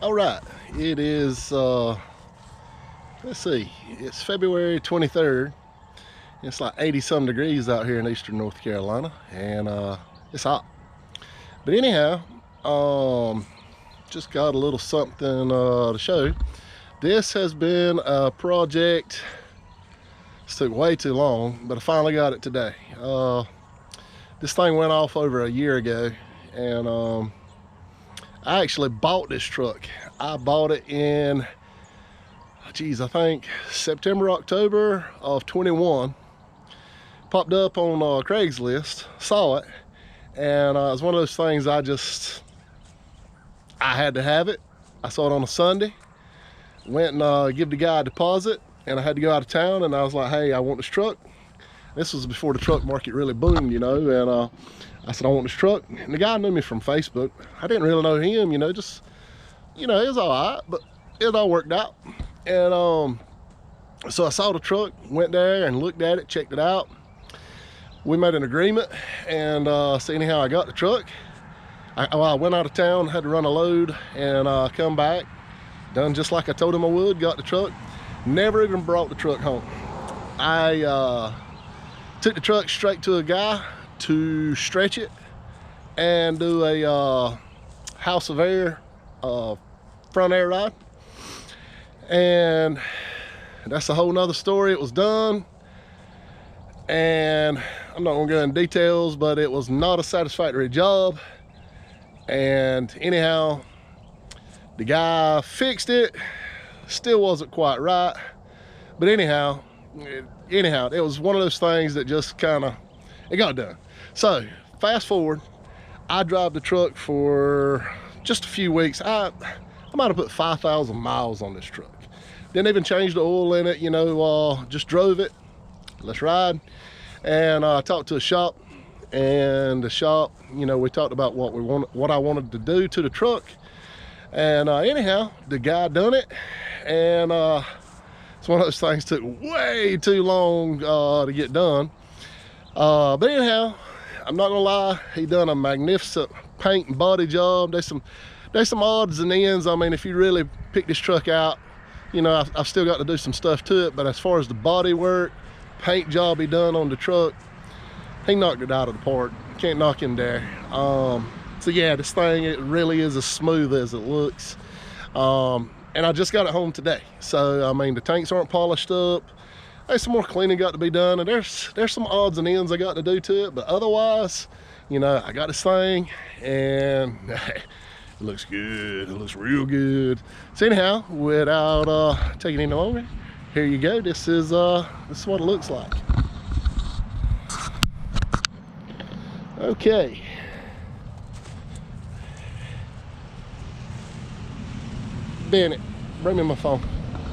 All right, it is, let's see, it's February 23rd. It's like 80 some degrees out here in eastern North Carolina, and it's hot. But anyhow, just got a little something to show. This has been a project. It took way too long, but I finally got it today. This thing went off over a year ago, and I actually bought this truck. I bought it in, geez, I think September, October of 21. Popped up on Craigslist, saw it, and it was one of those things I had to have it. I saw it on a Sunday, went and give the guy a deposit, and I had to go out of town, and I was like, hey, I want this truck. This was before the truck market really boomed, you know, and I said, I want this truck. And the guy knew me from Facebook. I didn't really know him, you know, just, you know, it was all right, but it all worked out. And so I saw the truck, went there and looked at it, checked it out. We made an agreement, and so anyhow, I got the truck. I went out of town, had to run a load, and come back, done just like I told him I would, got the truck. Never even brought the truck home. I took the truck straight to a guy to stretch it and do a House of Air front air ride, and that's a whole nother story. It was done, and I'm not gonna go in details, but it was not a satisfactory job. And anyhow, the guy fixed it, still wasn't quite right, but anyhow, it was one of those things that just kind of, it got done. So fast forward, I drive the truck for just a few weeks. I might have put 5,000 miles on this truck. Didn't even change the oil in it, you know, just drove it. Let's ride. And I talked to a shop, and the shop, you know, we talked about what I wanted to do to the truck. And anyhow, the guy done it, and it's one of those things took way too long to get done. But anyhow, I'm not gonna lie, he done a magnificent paint and body job. There's some odds and ends. I mean, if you really pick this truck out, you know, I've still got to do some stuff to it, but as far as the body work, paint job he done on the truck, he knocked it out of the park. Can't knock him there. So yeah, this thing, it really is as smooth as it looks. And I just got it home today. So I mean, the tanks aren't polished up. There's some more cleaning got to be done, and there's some odds and ends I got to do to it, but otherwise, you know, I got this thing, and it looks good. It looks real good. So anyhow, without taking any longer, here you go. This is what it looks like. Okay. Bennett, bring me my phone,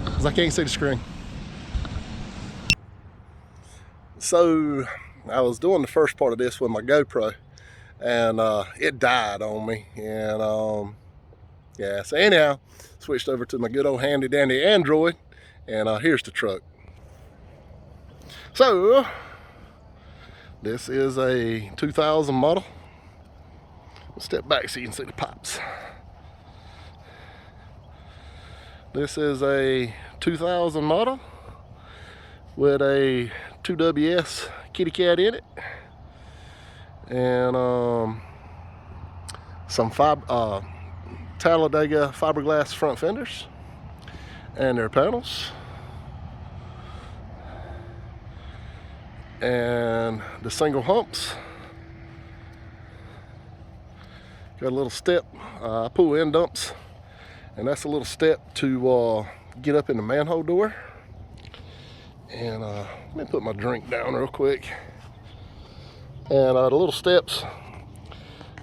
because I can't see the screen. So I was doing the first part of this with my GoPro, and it died on me, and yeah, so anyhow, switched over to my good old handy dandy Android, and here's the truck. So this is a 2000 model. I'll step back so you can see the pipes. This is a 2000 model with a 2WS kitty cat in it, and some Talladega fiberglass front fenders and their panels, and the single humps. Got a little step. I pull end dumps, and that's a little step to get up in the manhole door. And let me put my drink down real quick. And the little steps,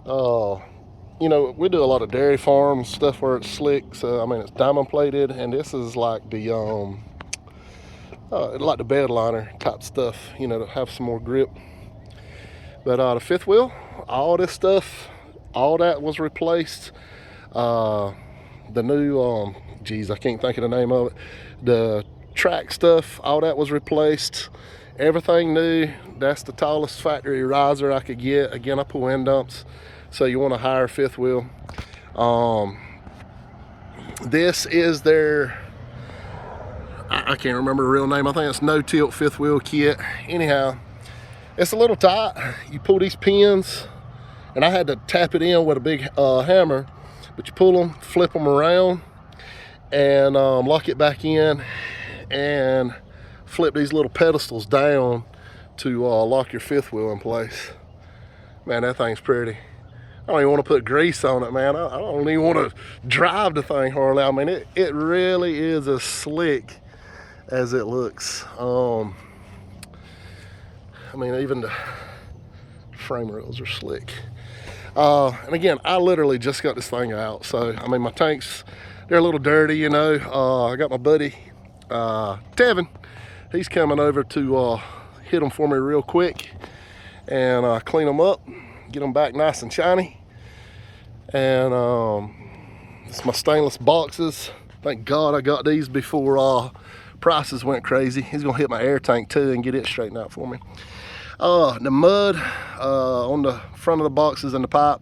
you know, we do a lot of dairy farms stuff where it's slick, so I mean, it's diamond plated, and this is like the like the bed liner type stuff, you know, to have some more grip. But the fifth wheel, all this stuff, all that was replaced. The new geez, I can't think of the name of it, the track stuff, all that was replaced. Everything new. That's the tallest factory riser I could get. Again, I pull end dumps, so you want a higher fifth wheel. This is their, I can't remember the real name. I think it's no tilt fifth wheel kit. Anyhow, it's a little tight. You pull these pins, and I had to tap it in with a big hammer, but you pull them, flip them around, and lock it back in, and flip these little pedestals down to lock your fifth wheel in place. Man, that thing's pretty. I don't even want to put grease on it, man. I don't even want to drive the thing hardly. I mean, it really is as slick as it looks. I mean, even the frame rails are slick. And again, I literally just got this thing out. So, I mean, my tanks, they're a little dirty, you know. I got my buddy, Tevin. He's coming over to hit them for me real quick and clean them up, get them back nice and shiny. And it's my stainless boxes. Thank God I got these before prices went crazy. He's gonna hit my air tank too and get it straightened out for me. The mud on the front of the boxes and the pipe.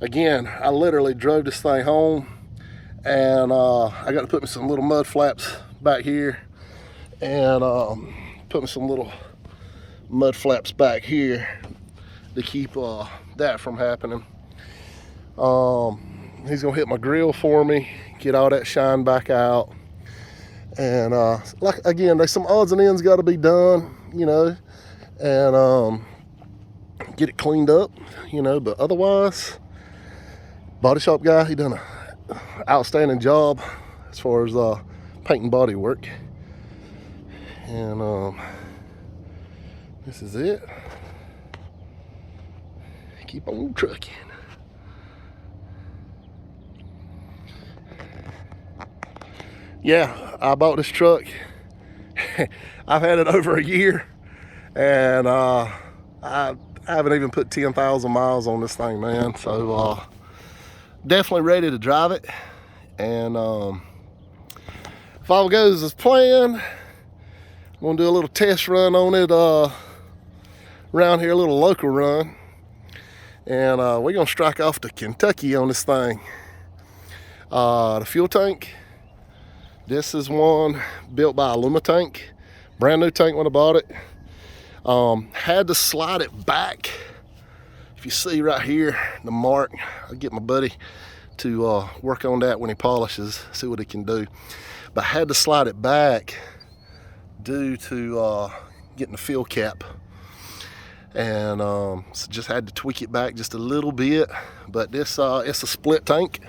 Again, I literally drove this thing home, and I got to put me some little mud flaps back here, and put me some little mud flaps back here to keep that from happening. He's gonna hit my grill for me, get all that shine back out, and like again, there's some odds and ends got to be done, you know, and get it cleaned up, you know. But otherwise, body shop guy, he done an outstanding job as far as paint and body work. And this is it. Keep on trucking. Yeah, I bought this truck. I've had it over a year, and I haven't even put 10,000 miles on this thing, man. So definitely ready to drive it. And if all goes as planned, I'm gonna do a little test run on it around here, a little local run. And we're gonna strike off to Kentucky on this thing. The fuel tank, this is one built by Alumatank, brand new tank when I bought it. Had to slide it back. If you see right here, the mark, I'll get my buddy to work on that when he polishes, see what he can do. But I had to slide it back due to getting the fuel cap. And so just had to tweak it back just a little bit. But this it's a split tank.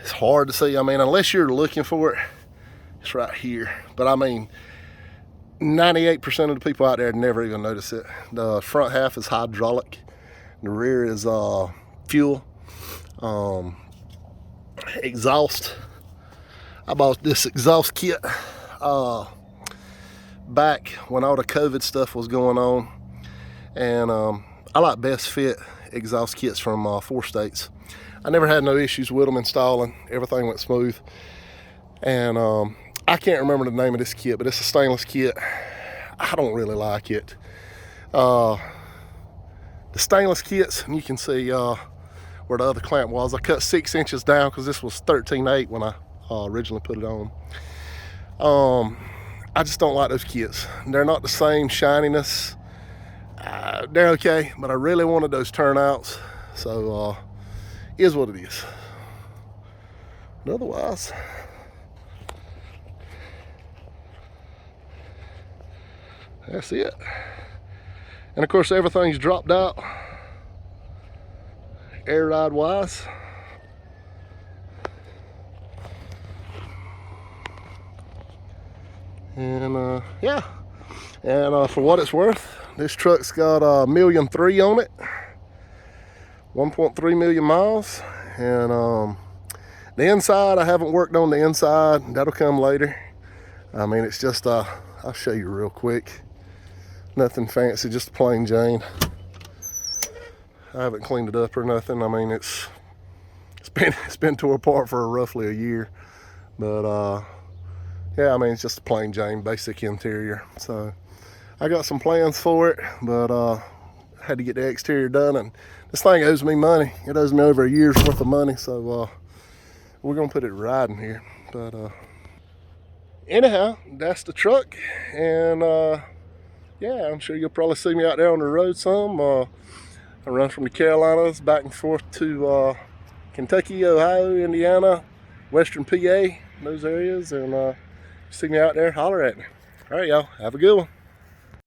It's hard to see. I mean, unless you're looking for it, it's right here. But I mean, 98% of the people out there never even notice it. The front half is hydraulic. The rear is fuel. Exhaust. I bought this exhaust kit back when all the COVID stuff was going on. And I like Best Fit exhaust kits from 4 states. I never had no issues with them installing. Everything went smooth. And I can't remember the name of this kit, but it's a stainless kit. I don't really like it. The stainless kits, and you can see where the other clamp was. I cut 6 inches down because this was 13/8 when I originally put it on. I just don't like those kits. They're not the same shininess. They're okay, but I really wanted those turnouts. So is what it is. But otherwise, that's it. And of course, everything's dropped out air ride wise. And yeah, and for what it's worth, this truck's got 1.3 million on it, 1.3 million miles. And the inside, I haven't worked on the inside. That'll come later. I mean, it's just I'll show you real quick. Nothing fancy, just a plain Jane. I haven't cleaned it up or nothing. I mean, it's been tore apart for roughly a year. But yeah, I mean, it's just a plain Jane, basic interior. So I got some plans for it, but had to get the exterior done. And this thing owes me money. It owes me over a year's worth of money. So We're gonna put it riding here. But anyhow, that's the truck, and yeah, I'm sure you'll probably see me out there on the road some. I run from the Carolinas back and forth to Kentucky, Ohio, Indiana, Western PA, those areas, and see me out there, holler at me. All right, y'all, have a good one.